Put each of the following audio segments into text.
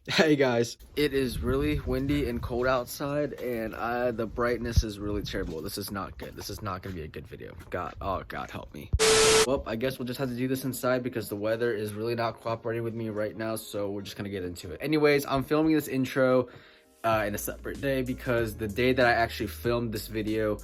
Hey guys, it is really windy and cold outside, and the brightness is really terrible. This is not good. This is not gonna be a good video. God, oh God, help me. Well, I guess we'll just have to do this inside because the weather is really not cooperating with me right now. So we're just gonna get into it. Anyways, I'm filming this intro in a separate day because the day that I actually filmed this video,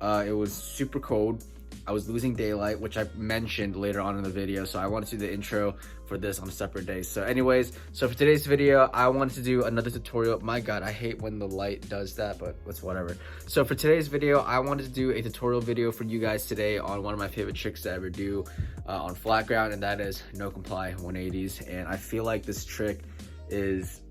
it was super cold. I was losing daylight, which I mentioned later on in the video. So I wanted to do the intro for this on a separate day. So anyways, so for today's video, I wanted to do another tutorial. My God, I hate when the light does that, but it's whatever. So for today's video, I wanted to do a tutorial video for you guys today on one of my favorite tricks to ever do on flat ground, and that is no comply 180s. And I feel like this trick is,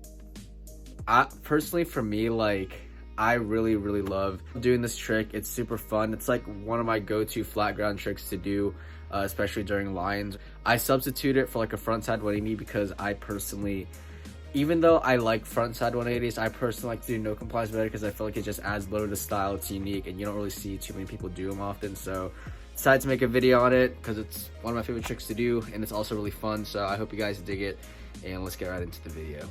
personally for me, like, I really love doing this trick. It's super fun. It's like one of my go-to flat ground tricks to do, especially during lines. I substitute it for like a frontside 180 because I personally, even though I like frontside 180s, I personally like to do no complies better because I feel like it just adds a little bit of style. It's unique and you don't really see too many people do them often. So decided to make a video on it because it's one of my favorite tricks to do and it's also really fun. So I hope you guys dig it, and let's get right into the video.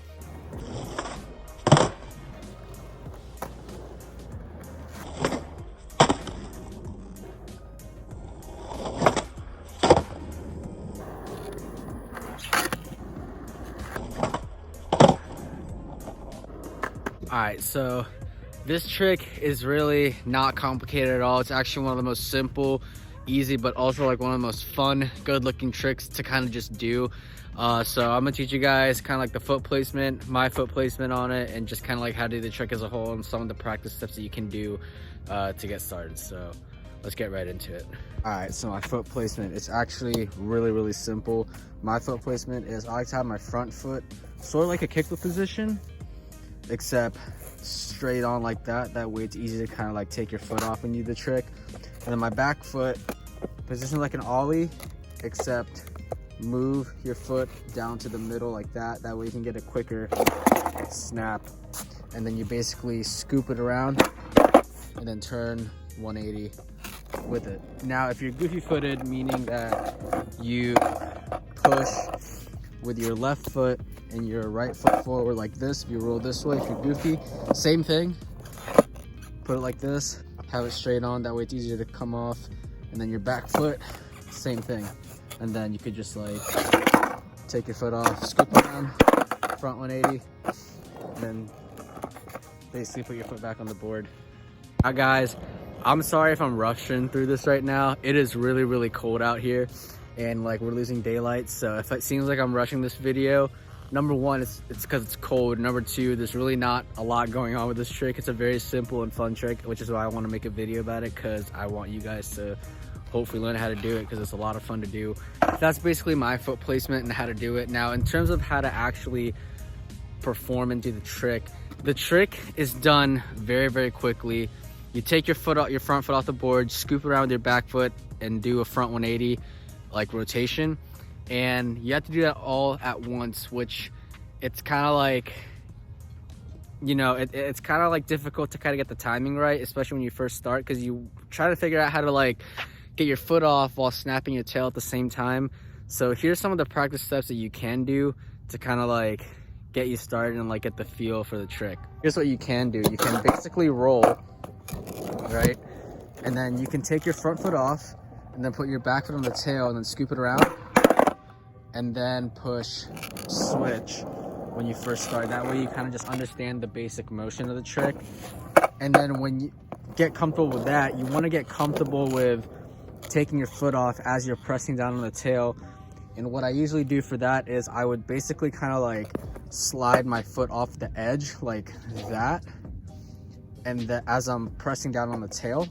All right, so this trick is really not complicated at all. It's actually one of the most simple, easy, but also like one of the most fun, good looking tricks to kind of just do. So I'm gonna teach you guys kind of like the foot placement, my foot placement on it, and just kind of like how to do the trick as a whole and some of the practice steps that you can do to get started. So let's get right into it. All right, so my foot placement, it's actually really simple. My foot placement is I like to have my front foot sort of like a kickflip position, except straight on like that. That way it's easy to kind of like take your foot off when you do the trick. And then my back foot position like an ollie, except move your foot down to the middle like that. That way you can get a quicker snap. And then you basically scoop it around and then turn 180 with it. Now, if you're goofy footed, meaning that you push with your left foot and your right foot forward like this, if you roll this way, if you're goofy, same thing. Put it like this, have it straight on, that way it's easier to come off. And then your back foot, same thing. And then you could just like take your foot off, scoop around, front 180, and then basically put your foot back on the board. Now guys, I'm sorry if I'm rushing through this right now. It is really cold out here and like we're losing daylight. So if it seems like I'm rushing this video, number one, it's because it's cold. Number two, there's really not a lot going on with this trick. It's a very simple and fun trick, which is why I want to make a video about it, because I want you guys to hopefully learn how to do it, because it's a lot of fun to do. That's basically my foot placement and how to do it. Now, in terms of how to actually perform and do the trick is done very quickly. You take your foot out, your front foot off the board, scoop around with your back foot and do a front 180 like rotation. And you have to do that all at once, which it's kind of like, you know, it's kind of like difficult to kind of get the timing right, especially when you first start, because you try to figure out how to like get your foot off while snapping your tail at the same time. So here's some of the practice steps that you can do to kind of like get you started and like get the feel for the trick. Here's what you can do. You can basically roll, right? And then you can take your front foot off and then put your back foot on the tail and then scoop it around and then push switch when you first start. That way you kind of just understand the basic motion of the trick. And then when you get comfortable with that, you want to get comfortable with taking your foot off as you're pressing down on the tail. And what I usually do for that is I would basically kind of like slide my foot off the edge like that, and that as I'm pressing down on the tail,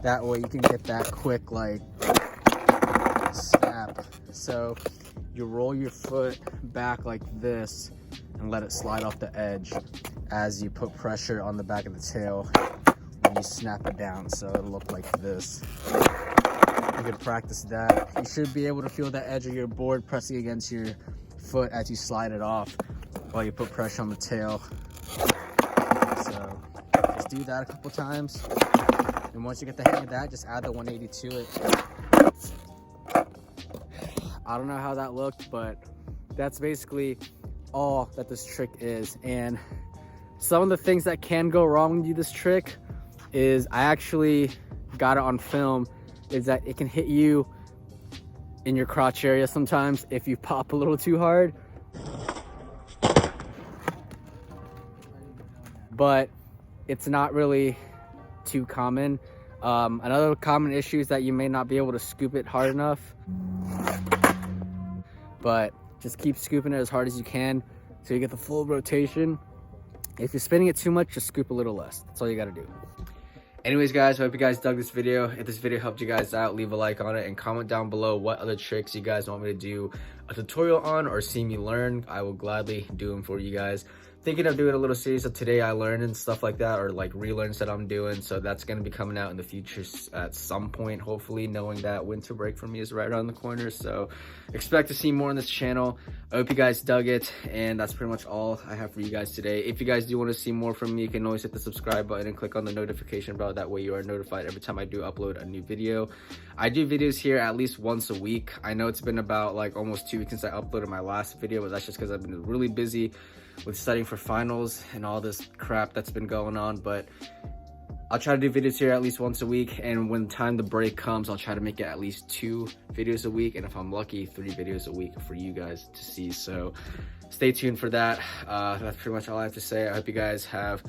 that way you can get that quick like snap. So you roll your foot back like this and let it slide off the edge as you put pressure on the back of the tail when you snap it down, so it'll look like this. You can practice that. You should be able to feel the edge of your board pressing against your foot as you slide it off while you put pressure on the tail. So just do that a couple times, and once you get the hang of that, just add the 180 to it. I don't know how that looked, but that's basically all that this trick is. And some of the things that can go wrong when you do this trick is, I actually got it on film, is that it can hit you in your crotch area sometimes if you pop a little too hard. But it's not really too common. Another common issue is that you may not be able to scoop it hard enough, but just keep scooping it as hard as you can so you get the full rotation. If you're spinning it too much, just scoop a little less. That's all you gotta do. Anyways, guys, I hope you guys dug this video. If this video helped you guys out, leave a like on it and comment down below what other tricks you guys want me to do a tutorial on or see me learn. I will gladly do them for you guys. Thinking of doing a little series of today I learned and stuff like that, or like relearns that I'm doing. So that's going to be coming out in the future at some point, hopefully, knowing that winter break for me is right around the corner. So expect to see more on this channel. I hope you guys dug it, and that's pretty much all I have for you guys today. If you guys do want to see more from me, you can always hit the subscribe button and click on the notification bell. That way you are notified every time I do upload a new video. I do videos here at least once a week. I know it's been about like almost 2 weeks since I uploaded my last video, but that's just because I've been really busy with studying for finals and all this crap that's been going on. But I'll try to do videos here at least once a week, and when time the break comes, I'll try to make it at least 2 videos a week, and if I'm lucky, 3 videos a week for you guys to see. So stay tuned for that. That's pretty much all I have to say. I hope you guys have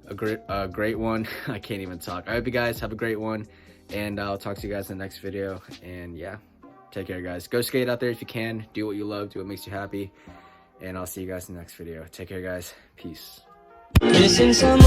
a great one. I can't even talk. I hope you guys have a great one, and I'll talk to you guys in the next video. And yeah, take care, guys. Go skate out there if you can. Do what you love, do what makes you happy, and I'll see you guys in the next video. Take care, guys. Peace. Missing someone.